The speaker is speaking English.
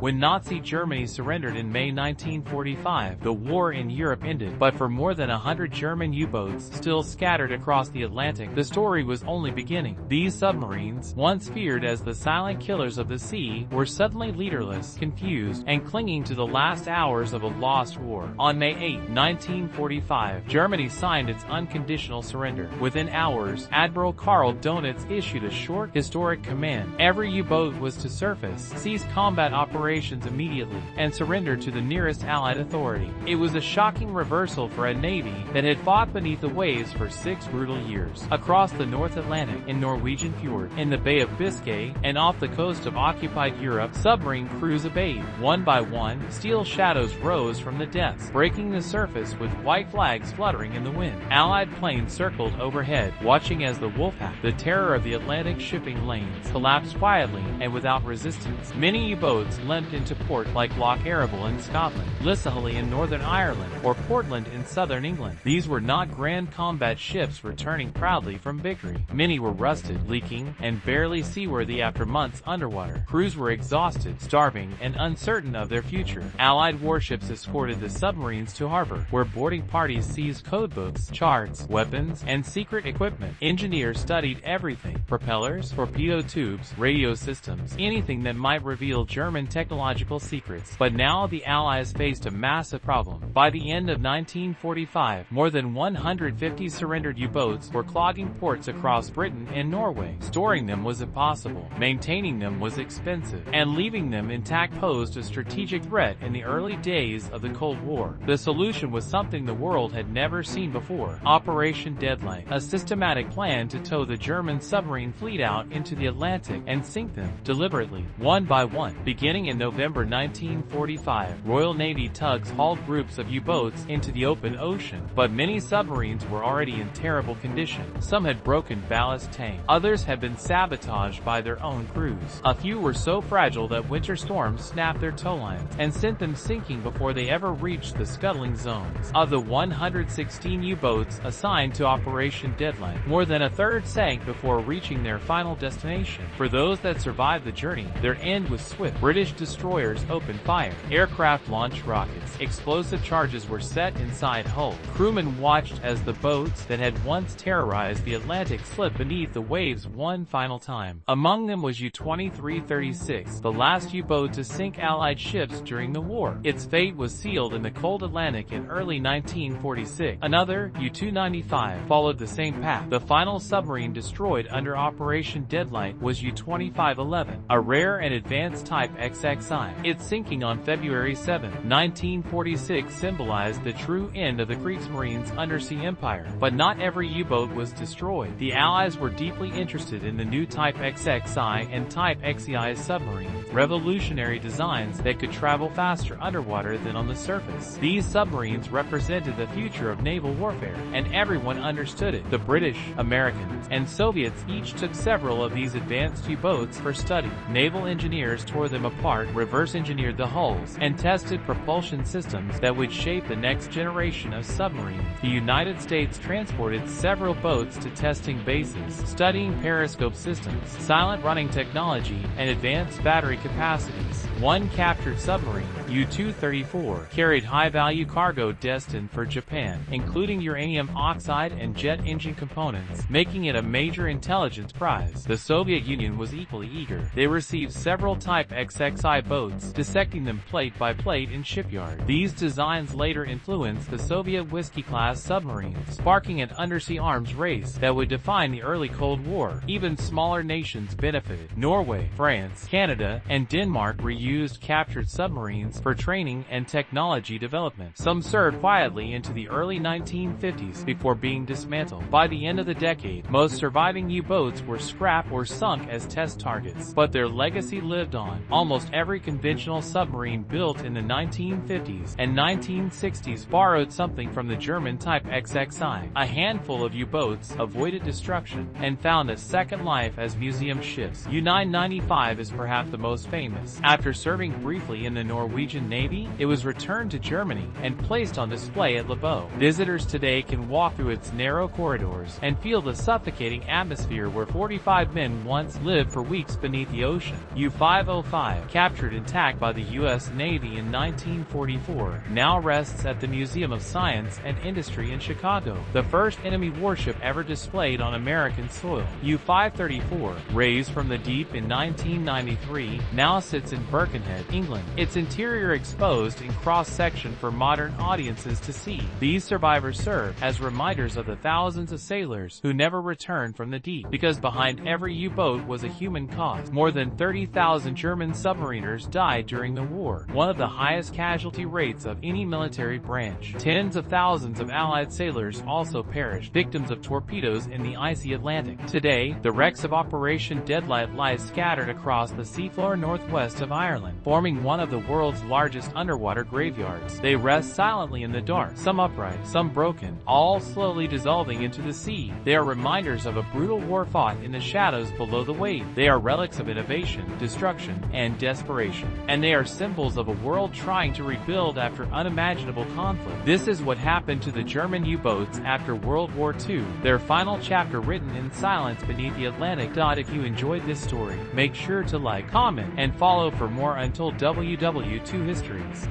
When Nazi Germany surrendered in May 1945, the war in Europe ended, but for more than 100 German U-boats still scattered across the Atlantic, the story was only beginning. These submarines, once feared as the silent killers of the sea, were suddenly leaderless, confused, and clinging to the last hours of a lost war. On May 8, 1945, Germany signed its unconditional surrender. Within hours, Admiral Karl Donitz issued a short, historic command. Every U-boat was to surface, cease combat operations immediately, and surrender to the nearest Allied authority. It was a shocking reversal for a navy that had fought beneath the waves for 6 brutal years. Across the North Atlantic, in Norwegian Fjord, in the Bay of Biscay, and off the coast of occupied Europe, submarine crews obeyed. One by one, steel shadows rose from the depths, breaking the surface with white flags fluttering in the wind. Allied planes circled overhead, watching as the Wolfpack, the terror of the Atlantic shipping lanes, collapsed quietly and without resistance. Many U-boats leapt into port like Loch Arable in Scotland, Lissahalli in Northern Ireland, or Portland in southern England. These were not grand combat ships returning proudly from victory. Many were rusted, leaking, and barely seaworthy after months underwater. Crews were exhausted, starving, and uncertain of their future. Allied warships escorted the submarines to harbor, where boarding parties seized codebooks, charts, weapons, and secret equipment. Engineers studied everything: propellers, torpedo tubes, radio systems, anything that might reveal German technological secrets. But now the Allies faced a massive problem. By the end of 1945, more than 150 surrendered U-boats were clogging ports across Britain and Norway. Storing them was impossible, maintaining them was expensive, and leaving them intact posed a strategic threat in the early days of the Cold War. The solution was something the world had never seen before: Operation Deadlight, a systematic plan to tow the German submarine fleet out into the Atlantic and sink them, deliberately, one by one. Beginning in November 1945, Royal Navy tugs hauled groups of U-boats into the open ocean, but many submarines were already in terrible condition. Some had broken ballast tanks, others had been sabotaged by their own crews. A few were so fragile that winter storms snapped their towlines and sent them sinking before they ever reached the scuttling zones. Of the 116 U-boats assigned to Operation Deadlight, more than a third sank before reaching their final destination. For those that survived the journey, their end was swift. British destroyers opened fire. Aircraft launched rockets. Explosive charges were set inside hulls. Crewmen watched as the boats that had once terrorized the Atlantic slipped beneath the waves one final time. Among them was U-2336, the last U-boat to sink Allied ships during the war. Its fate was sealed in the cold Atlantic in early 1946. Another, U-295, followed the same path. The final submarine destroyed under Operation Deadlight was U-2511, a rare and advanced type XXI. Its sinking on February 7, 1946 symbolized the true end of the Kriegsmarine's undersea empire. But not every U-boat was destroyed. The Allies were deeply interested in the new Type XXI and Type XEI submarines, revolutionary designs that could travel faster underwater than on the surface. These submarines represented the future of naval warfare, and everyone understood it. The British, Americans, and Soviets each took several of these advanced U-boats for study. Naval engineers tore them apart, reverse-engineered the hulls, and tested propulsion systems that would shape the next generation of submarines. The United States transported several boats to testing bases, studying periscope systems, silent running technology, and advanced battery capacities. One captured submarine, U-234, carried high-value cargo destined for Japan, including uranium oxide and jet engine components, making it a major intelligence prize. The Soviet Union was equally eager. They received several Type XXI boats, dissecting them plate by plate in shipyard. These designs later influenced the Soviet Whiskey-class submarines, sparking an undersea arms race that would define the early Cold War. Even smaller nations benefited. Norway, France, Canada, and Denmark reused captured submarines for training and technology development. Some served quietly into the early 1950s before being dismantled. By the end of the decade, most surviving U-boats were scrapped or sunk as test targets, but their legacy lived on. Almost every conventional submarine built in the 1950s and 1960s borrowed something from the German Type XXI. A handful of U-boats avoided destruction and found a second life as museum ships. U-995 is perhaps the most famous. After serving briefly in the Norwegian Navy, it was returned to Germany and placed on display at Labo. Visitors today can walk through its narrow corridors and feel the suffocating atmosphere where 45 men once lived for weeks beneath the ocean. U-505, captured intact by the U.S. Navy in 1944, now rests at the Museum of Science and Industry in Chicago, the first enemy warship ever displayed on American soil. U-534, raised from the deep in 1993, now sits in Birkenhead, England, its interior exposed in cross-section for modern audiences to see. These survivors serve as reminders of the thousands of sailors who never returned from the deep, because behind every U-boat was a human cost. More than 30,000 German submariners died during the war, one of the highest casualty rates of any military branch. Tens of thousands of Allied sailors also perished, victims of torpedoes in the icy Atlantic. Today, the wrecks of Operation Deadlight lie scattered across the seafloor northwest of Ireland, forming one of the world's largest underwater graveyards. They rest silently in the dark, some upright, some broken, all slowly dissolving into the sea. They are reminders of a brutal war fought in the shadows below the waves. They are relics of innovation, destruction, and desperation. And they are symbols of a world trying to rebuild after unimaginable conflict. This is what happened to the German U-boats after World War II, their final chapter written in silence beneath the Atlantic. If you enjoyed this story, make sure to like, comment, and follow for more Untold WW2 histories.